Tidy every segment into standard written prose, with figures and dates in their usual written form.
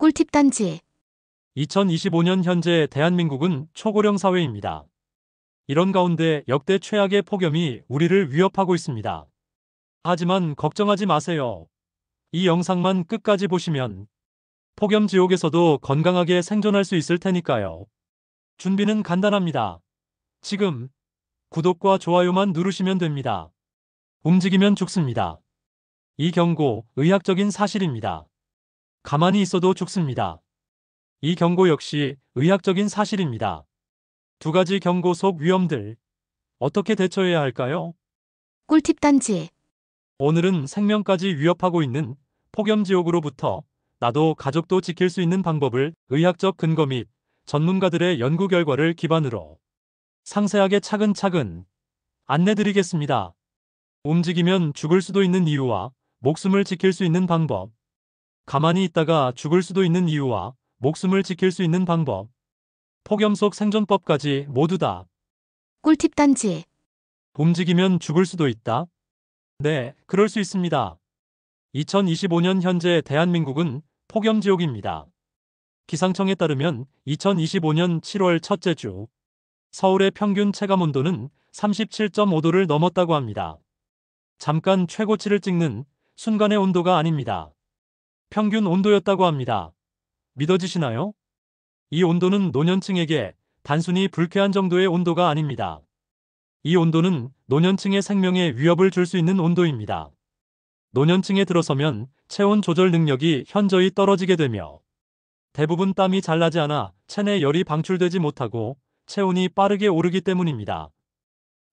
꿀팁 단지. 2025년 현재 대한민국은 초고령 사회입니다. 이런 가운데 역대 최악의 폭염이 우리를 위협하고 있습니다. 하지만 걱정하지 마세요. 이 영상만 끝까지 보시면 폭염 지옥에서도 건강하게 생존할 수 있을 테니까요. 준비는 간단합니다. 지금 구독과 좋아요만 누르시면 됩니다. 움직이면 죽습니다. 이 경고 의학적인 사실입니다. 가만히 있어도 죽습니다. 이 경고 역시 의학적인 사실입니다. 두 가지 경고 속 위험들 어떻게 대처해야 할까요? 꿀팁 단지. 오늘은 생명까지 위협하고 있는 폭염지옥으로부터 나도 가족도 지킬 수 있는 방법을 의학적 근거 및 전문가들의 연구 결과를 기반으로 상세하게 차근차근 안내드리겠습니다. 움직이면 죽을 수도 있는 이유와 목숨을 지킬 수 있는 방법. 가만히 있다가 죽을 수도 있는 이유와 목숨을 지킬 수 있는 방법. 폭염 속 생존법까지 모두 다. 꿀팁 단지. 움직이면 죽을 수도 있다? 네, 그럴 수 있습니다. 2025년 현재 대한민국은 폭염지옥입니다. 기상청에 따르면 2025년 7월 첫째 주 서울의 평균 체감온도는 37.5도를 넘었다고 합니다. 잠깐 최고치를 찍는 순간의 온도가 아닙니다. 평균 온도였다고 합니다. 믿어지시나요? 이 온도는 노년층에게 단순히 불쾌한 정도의 온도가 아닙니다. 이 온도는 노년층의 생명에 위협을 줄 수 있는 온도입니다. 노년층에 들어서면 체온 조절 능력이 현저히 떨어지게 되며 대부분 땀이 잘 나지 않아 체내 열이 방출되지 못하고 체온이 빠르게 오르기 때문입니다.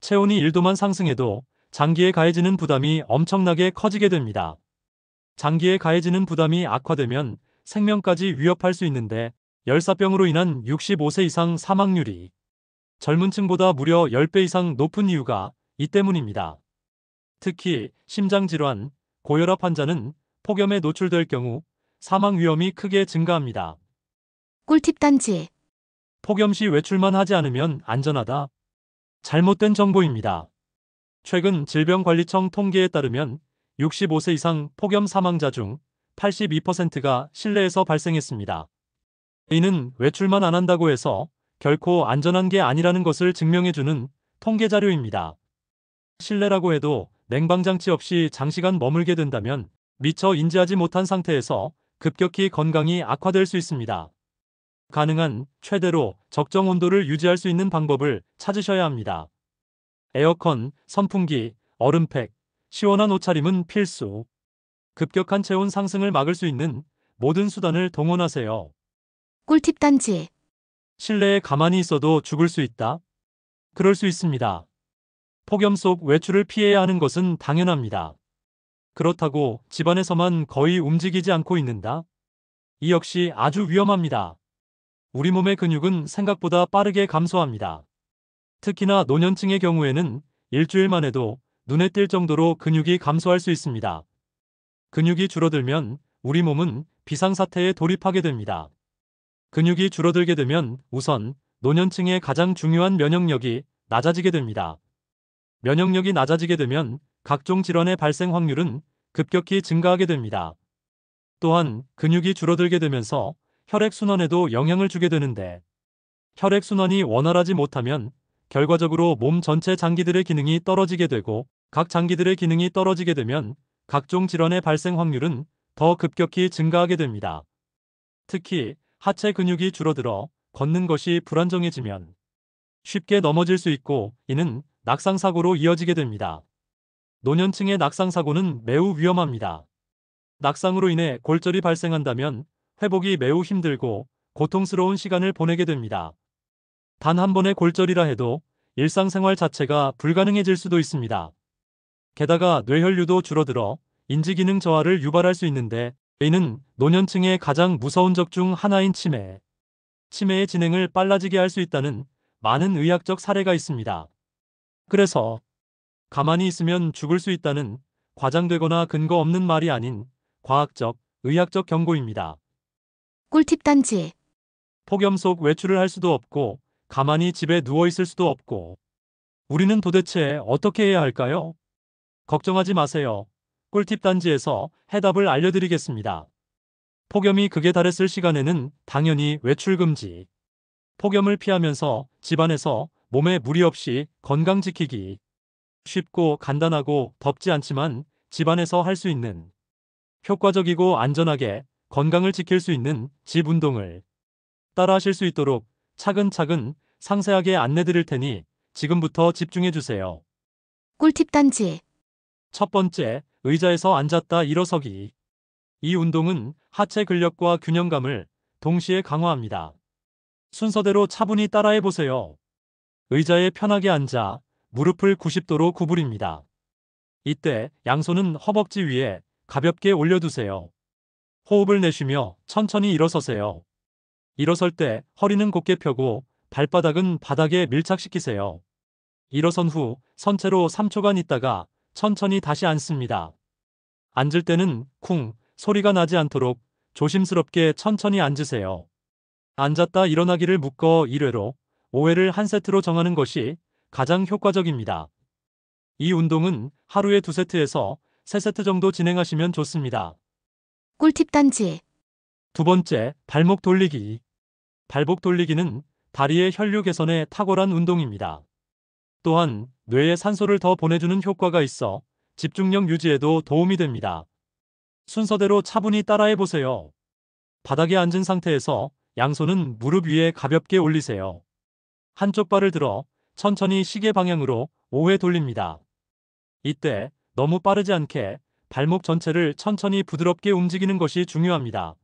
체온이 1도만 상승해도 장기에 가해지는 부담이 엄청나게 커지게 됩니다. 장기에 가해지는 부담이 악화되면 생명까지 위협할 수 있는데 열사병으로 인한 65세 이상 사망률이 젊은 층보다 무려 10배 이상 높은 이유가 이 때문입니다. 특히 심장질환, 고혈압 환자는 폭염에 노출될 경우 사망 위험이 크게 증가합니다. 꿀팁 단지. 폭염 시 외출만 하지 않으면 안전하다? 잘못된 정보입니다. 최근 질병관리청 통계에 따르면 65세 이상 폭염 사망자 중 82%가 실내에서 발생했습니다. 이는 외출만 안 한다고 해서 결코 안전한 게 아니라는 것을 증명해주는 통계 자료입니다. 실내라고 해도 냉방장치 없이 장시간 머물게 된다면 미처 인지하지 못한 상태에서 급격히 건강이 악화될 수 있습니다. 가능한 최대로 적정 온도를 유지할 수 있는 방법을 찾으셔야 합니다. 에어컨, 선풍기, 얼음팩, 시원한 옷차림은 필수. 급격한 체온 상승을 막을 수 있는 모든 수단을 동원하세요. 꿀팁 단지. 실내에 가만히 있어도 죽을 수 있다? 그럴 수 있습니다. 폭염 속 외출을 피해야 하는 것은 당연합니다. 그렇다고 집안에서만 거의 움직이지 않고 있는다? 이 역시 아주 위험합니다. 우리 몸의 근육은 생각보다 빠르게 감소합니다. 특히나 노년층의 경우에는 일주일만 해도 눈에 띌 정도로 근육이 감소할 수 있습니다. 근육이 줄어들면 우리 몸은 비상사태에 돌입하게 됩니다. 근육이 줄어들게 되면 우선 노년층의 가장 중요한 면역력이 낮아지게 됩니다. 면역력이 낮아지게 되면 각종 질환의 발생 확률은 급격히 증가하게 됩니다. 또한 근육이 줄어들게 되면서 혈액순환에도 영향을 주게 되는데 혈액순환이 원활하지 못하면 결과적으로 몸 전체 장기들의 기능이 떨어지게 되고 각 장기들의 기능이 떨어지게 되면 각종 질환의 발생 확률은 더 급격히 증가하게 됩니다. 특히 하체 근육이 줄어들어 걷는 것이 불안정해지면 쉽게 넘어질 수 있고 이는 낙상사고로 이어지게 됩니다. 노년층의 낙상사고는 매우 위험합니다. 낙상으로 인해 골절이 발생한다면 회복이 매우 힘들고 고통스러운 시간을 보내게 됩니다. 단 한 번의 골절이라 해도 일상생활 자체가 불가능해질 수도 있습니다. 게다가 뇌혈류도 줄어들어 인지기능 저하를 유발할 수 있는데 이는 노년층의 가장 무서운 적 중 하나인 치매. 치매의 진행을 빨라지게 할 수 있다는 많은 의학적 사례가 있습니다. 그래서 가만히 있으면 죽을 수 있다는 과장되거나 근거 없는 말이 아닌 과학적, 의학적 경고입니다. 꿀팁 단지. 폭염 속 외출을 할 수도 없고 가만히 집에 누워 있을 수도 없고 우리는 도대체 어떻게 해야 할까요? 걱정하지 마세요. 꿀팁 단지에서 해답을 알려드리겠습니다. 폭염이 극에 달했을 시간에는 당연히 외출 금지. 폭염을 피하면서 집안에서 몸에 무리 없이 건강 지키기. 쉽고 간단하고 덥지 않지만 집안에서 할 수 있는 효과적이고 안전하게 건강을 지킬 수 있는 집 운동을 따라 하실 수 있도록 차근차근 상세하게 안내 드릴 테니 지금부터 집중해 주세요. 꿀팁 단지. 첫 번째, 의자에서 앉았다 일어서기. 이 운동은 하체 근력과 균형감을 동시에 강화합니다. 순서대로 차분히 따라해 보세요. 의자에 편하게 앉아 무릎을 90도로 구부립니다. 이때 양손은 허벅지 위에 가볍게 올려두세요. 호흡을 내쉬며 천천히 일어서세요. 일어설 때 허리는 곧게 펴고 발바닥은 바닥에 밀착시키세요. 일어선 후 선체로 3초간 있다가 천천히 다시 앉습니다. 앉을 때는 쿵 소리가 나지 않도록 조심스럽게 천천히 앉으세요. 앉았다 일어나기를 묶어 1회로 5회를 한 세트로 정하는 것이 가장 효과적입니다. 이 운동은 하루에 2세트에서 3세트 정도 진행하시면 좋습니다. 꿀팁 단지. 두 번째, 발목 돌리기. 발목 돌리기는 다리의 혈류 개선에 탁월한 운동입니다. 또한 뇌에 산소를 더 보내주는 효과가 있어 집중력 유지에도 도움이 됩니다. 순서대로 차분히 따라해 보세요. 바닥에 앉은 상태에서 양손은 무릎 위에 가볍게 올리세요. 한쪽 발을 들어 천천히 시계 방향으로 5회 돌립니다. 이때 너무 빠르지 않게 발목 전체를 천천히 부드럽게 움직이는 것이 중요합니다.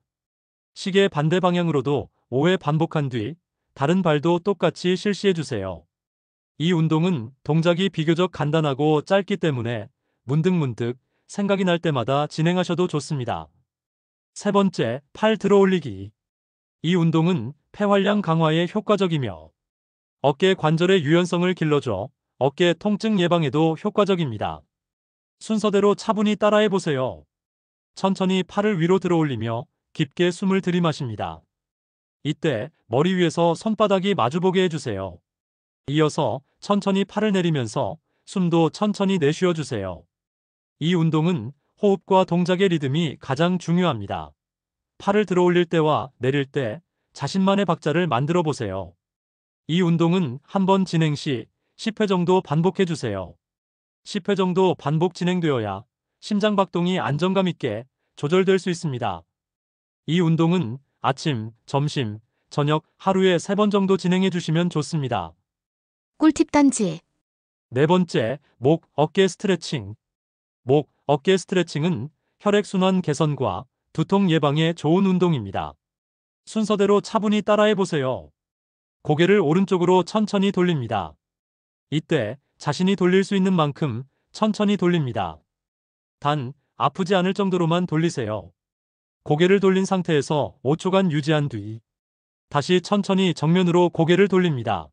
시계 반대 방향으로도 5회 반복한 뒤 다른 발도 똑같이 실시해 주세요. 이 운동은 동작이 비교적 간단하고 짧기 때문에 문득문득 생각이 날 때마다 진행하셔도 좋습니다. 세 번째, 팔 들어 올리기. 이 운동은 폐활량 강화에 효과적이며 어깨 관절의 유연성을 길러줘 어깨 통증 예방에도 효과적입니다. 순서대로 차분히 따라해 보세요. 천천히 팔을 위로 들어 올리며 깊게 숨을 들이마십니다. 이때 머리 위에서 손바닥이 마주보게 해주세요. 이어서 천천히 팔을 내리면서 숨도 천천히 내쉬어 주세요. 이 운동은 호흡과 동작의 리듬이 가장 중요합니다. 팔을 들어 올릴 때와 내릴 때 자신만의 박자를 만들어 보세요. 이 운동은 한 번 진행 시 10회 정도 반복해 주세요. 10회 정도 반복 진행되어야 심장박동이 안정감 있게 조절될 수 있습니다. 이 운동은 아침, 점심, 저녁 하루에 3번 정도 진행해 주시면 좋습니다. 꿀팁 단지. 네 번째, 목, 어깨 스트레칭. 목, 어깨 스트레칭은 혈액순환 개선과 두통 예방에 좋은 운동입니다. 순서대로 차분히 따라해 보세요. 고개를 오른쪽으로 천천히 돌립니다. 이때 자신이 돌릴 수 있는 만큼 천천히 돌립니다. 단, 아프지 않을 정도로만 돌리세요. 고개를 돌린 상태에서 5초간 유지한 뒤 다시 천천히 정면으로 고개를 돌립니다.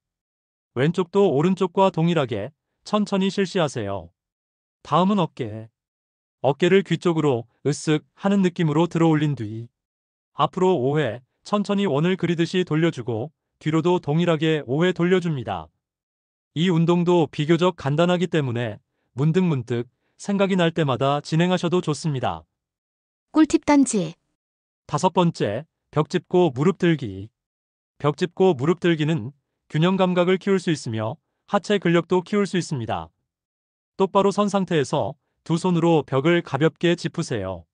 왼쪽도 오른쪽과 동일하게 천천히 실시하세요. 다음은 어깨. 어깨를 귀 쪽으로 으쓱 하는 느낌으로 들어 올린 뒤 앞으로 5회 천천히 원을 그리듯이 돌려주고 뒤로도 동일하게 5회 돌려줍니다. 이 운동도 비교적 간단하기 때문에 문득문득 생각이 날 때마다 진행하셔도 좋습니다. 꿀팁 단지. 다섯 번째, 벽 짚고 무릎 들기. 벽 짚고 무릎 들기는 균형 감각을 키울 수 있으며 하체 근력도 키울 수 있습니다. 똑바로 선 상태에서 두 손으로 벽을 가볍게 짚으세요.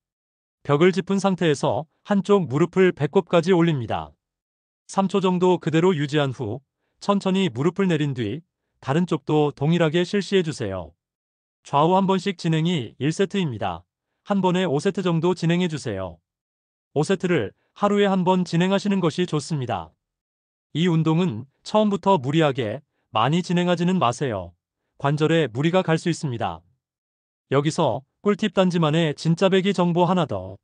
벽을 짚은 상태에서 한쪽 무릎을 배꼽까지 올립니다. 3초 정도 그대로 유지한 후 천천히 무릎을 내린 뒤 다른 쪽도 동일하게 실시해 주세요. 좌우 한 번씩 진행이 1세트입니다. 한 번에 5세트 정도 진행해 주세요. 5세트를 하루에 한 번 진행하시는 것이 좋습니다. 이 운동은 처음부터 무리하게 많이 진행하지는 마세요. 관절에 무리가 갈 수 있습니다. 여기서 꿀팁 단지만의 진짜 배기 정보 하나 더.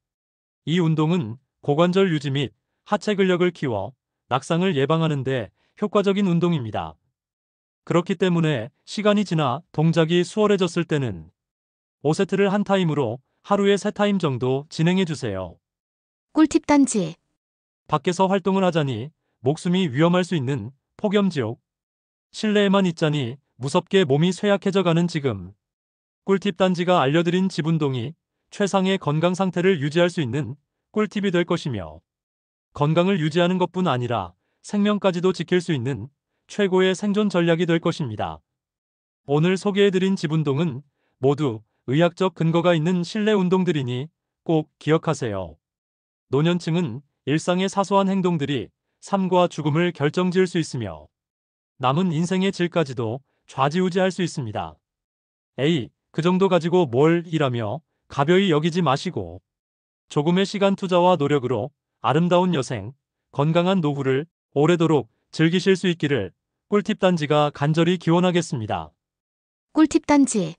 이 운동은 고관절 유지 및 하체 근력을 키워 낙상을 예방하는 데 효과적인 운동입니다. 그렇기 때문에 시간이 지나 동작이 수월해졌을 때는 5세트를 한 타임으로 하루에 3타임 정도 진행해 주세요. 꿀팁 단지. 밖에서 활동을 하자니 목숨이 위험할 수 있는 폭염지옥. 실내에만 있자니 무섭게 몸이 쇠약해져 가는 지금. 꿀팁 단지가 알려드린 집 운동이 최상의 건강 상태를 유지할 수 있는 꿀팁이 될 것이며 건강을 유지하는 것뿐 아니라 생명까지도 지킬 수 있는 최고의 생존 전략이 될 것입니다. 오늘 소개해드린 집운동은 모두 의학적 근거가 있는 실내 운동들이니 꼭 기억하세요. 노년층은 일상의 사소한 행동들이 삶과 죽음을 결정지을 수 있으며 남은 인생의 질까지도 좌지우지할 수 있습니다. 에이, 그 정도 가지고 뭘 이라며 가벼이 여기지 마시고 조금의 시간 투자와 노력으로 아름다운 여생, 건강한 노후를 오래도록 즐기실 수 있기를 꿀팁 단지가 간절히 기원하겠습니다. 꿀팁 단지.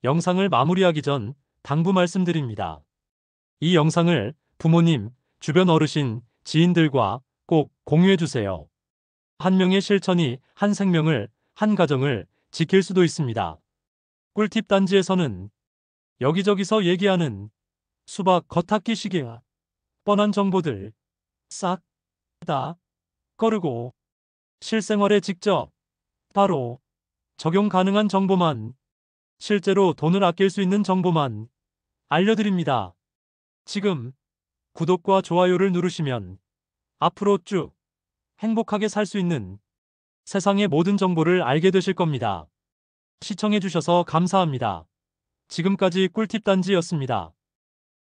영상을 마무리하기 전 당부 말씀드립니다. 이 영상을 부모님, 주변 어르신, 지인들과 꼭 공유해주세요. 한 명의 실천이 한 생명을, 한 가정을 지킬 수도 있습니다. 꿀팁 단지에서는 여기저기서 얘기하는 수박 겉핥기식의 뻔한 정보들 싹 다 거르고 실생활에 직접 바로 적용 가능한 정보만, 실제로 돈을 아낄 수 있는 정보만 알려드립니다. 지금 구독과 좋아요를 누르시면 앞으로 쭉 행복하게 살 수 있는 세상의 모든 정보를 알게 되실 겁니다. 시청해주셔서 감사합니다. 지금까지 꿀팁 단지였습니다.